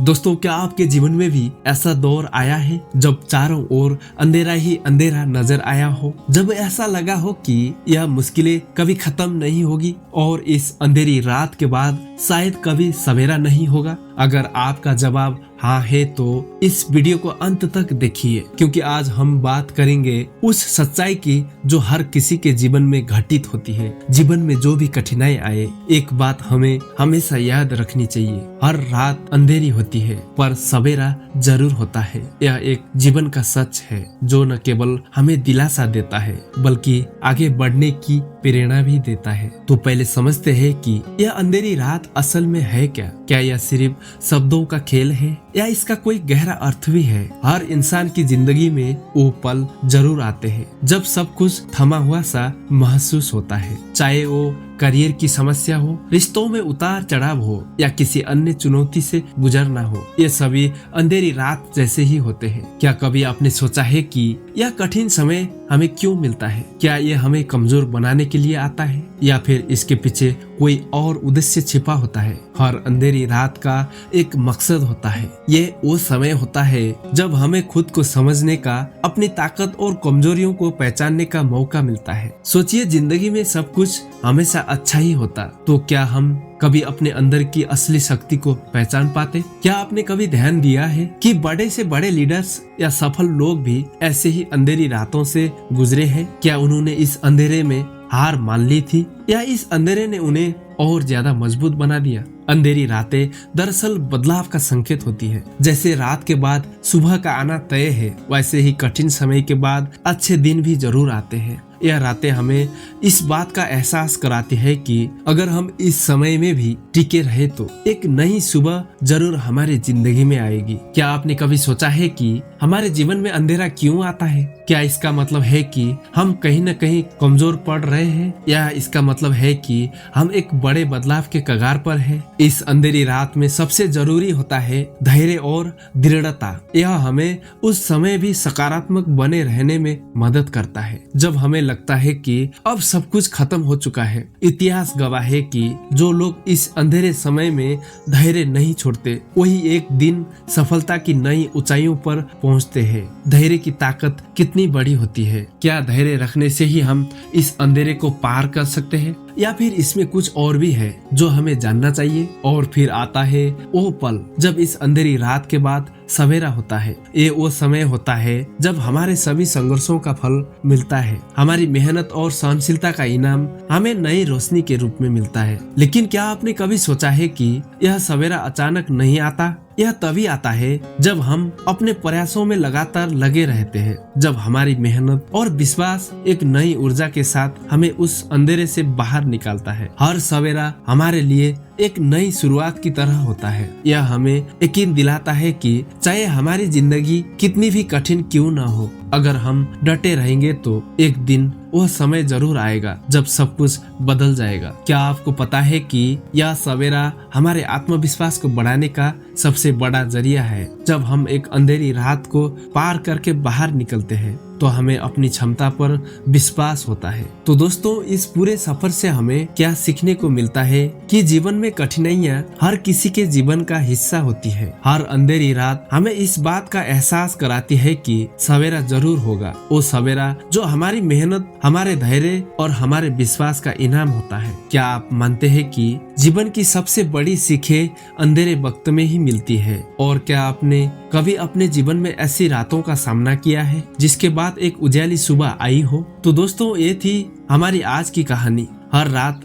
दोस्तों, क्या आपके जीवन में भी ऐसा दौर आया है जब चारों ओर अंधेरा ही अंधेरा नजर आया हो, जब ऐसा लगा हो कि यह मुश्किलें कभी खत्म नहीं होगी और इस अंधेरी रात के बाद शायद कभी सवेरा नहीं होगा? अगर आपका जवाब हाँ है तो इस वीडियो को अंत तक देखिए, क्योंकि आज हम बात करेंगे उस सच्चाई की जो हर किसी के जीवन में घटित होती है। जीवन में जो भी कठिनाई आए, एक बात हमें हमेशा याद रखनी चाहिए, हर रात अंधेरी होती है पर सवेरा जरूर होता है। यह एक जीवन का सच है जो न केवल हमें दिलासा देता है बल्कि आगे बढ़ने की प्रेरणा भी देता है। तो पहले समझते हैं कि यह अंधेरी रात असल में है क्या यह सिर्फ शब्दों का खेल है या इसका कोई गहरा अर्थ भी है? हर इंसान की जिंदगी में वो पल जरूर आते हैं जब सब कुछ थमा हुआ सा महसूस होता है, चाहे वो करियर की समस्या हो, रिश्तों में उतार चढ़ाव हो या किसी अन्य चुनौती से गुजरना हो। ये सभी अंधेरी रात जैसे ही होते हैं। क्या कभी आपने सोचा है कि यह कठिन समय हमें क्यों मिलता है? क्या ये हमें कमजोर बनाने के लिए आता है या फिर इसके पीछे कोई और उद्देश्य छिपा होता है? हर अंधेरी रात का एक मकसद होता है। ये वो समय होता है जब हमें खुद को समझने का, अपनी ताकत और कमजोरियों को पहचानने का मौका मिलता है। सोचिए, जिंदगी में सब कुछ हमेशा अच्छा ही होता तो क्या हम कभी अपने अंदर की असली शक्ति को पहचान पाते? क्या आपने कभी ध्यान दिया है कि बड़े से बड़े लीडर्स या सफल लोग भी ऐसे ही अंधेरी रातों से गुजरे हैं? क्या उन्होंने इस अंधेरे में हार मान ली थी या इस अंधेरे ने उन्हें और ज्यादा मजबूत बना दिया? अंधेरी रातें दरअसल बदलाव का संकेत होती है। जैसे रात के बाद सुबह का आना तय है, वैसे ही कठिन समय के बाद अच्छे दिन भी जरूर आते हैं। यह रातें हमें इस बात का एहसास कराती है कि अगर हम इस समय में भी टिके रहे तो एक नई सुबह जरूर हमारी जिंदगी में आएगी। क्या आपने कभी सोचा है कि हमारे जीवन में अंधेरा क्यों आता है? क्या इसका मतलब है कि हम कहीं न कहीं कमजोर पड़ रहे हैं या इसका मतलब है कि हम एक बड़े बदलाव के कगार पर हैं? इस अंधेरी रात में सबसे जरूरी होता है धैर्य और दृढ़ता। यह हमें उस समय भी सकारात्मक बने रहने में मदद करता है जब हमें लगता है कि अब सब कुछ खत्म हो चुका है। इतिहास गवाह है कि जो लोग इस अंधेरे समय में धैर्य नहीं छोड़ते वही एक दिन सफलता की नई ऊंचाइयों पर पहुंचते हैं। धैर्य की ताकत कितनी बड़ी होती है! क्या धैर्य रखने से ही हम इस अंधेरे को पार कर सकते हैं या फिर इसमें कुछ और भी है जो हमें जानना चाहिए? और फिर आता है वो पल जब इस अंधेरी रात के बाद सवेरा होता है। ये वो समय होता है जब हमारे सभी संघर्षों का फल मिलता है, हमारी मेहनत और सहनशीलता का इनाम हमें नई रोशनी के रूप में मिलता है। लेकिन क्या आपने कभी सोचा है कि यह सवेरा अचानक नहीं आता? यह तभी आता है जब हम अपने प्रयासों में लगातार लगे रहते हैं, जब हमारी मेहनत और विश्वास एक नई ऊर्जा के साथ हमें उस अंधेरे से बाहर निकालता है। हर सवेरा हमारे लिए एक नई शुरुआत की तरह होता है। यह हमें यकीन दिलाता है कि चाहे हमारी जिंदगी कितनी भी कठिन क्यों ना हो, अगर हम डटे रहेंगे तो एक दिन वह समय जरूर आएगा जब सब कुछ बदल जाएगा। क्या आपको पता है कि यह सवेरा हमारे आत्मविश्वास को बढ़ाने का सबसे बड़ा जरिया है? जब हम एक अंधेरी रात को पार करके बाहर निकलते हैं तो हमें अपनी क्षमता पर विश्वास होता है। तो दोस्तों, इस पूरे सफर से हमें क्या सीखने को मिलता है कि जीवन में कठिनाइयां हर किसी के जीवन का हिस्सा होती है। हर अंधेरी रात हमें इस बात का एहसास कराती है कि सवेरा जरूर होगा, वो सवेरा जो हमारी मेहनत, हमारे धैर्य और हमारे विश्वास का इनाम होता है। क्या आप मानते हैं कि जीवन की सबसे बड़ी सीखें अंधेरे वक्त में ही मिलती है? और क्या आपने कभी अपने जीवन में ऐसी रातों का सामना किया है जिसके बाद एक उजाली सुबह आई हो? तो दोस्तों, ये थी हमारी आज की कहानी। हर रात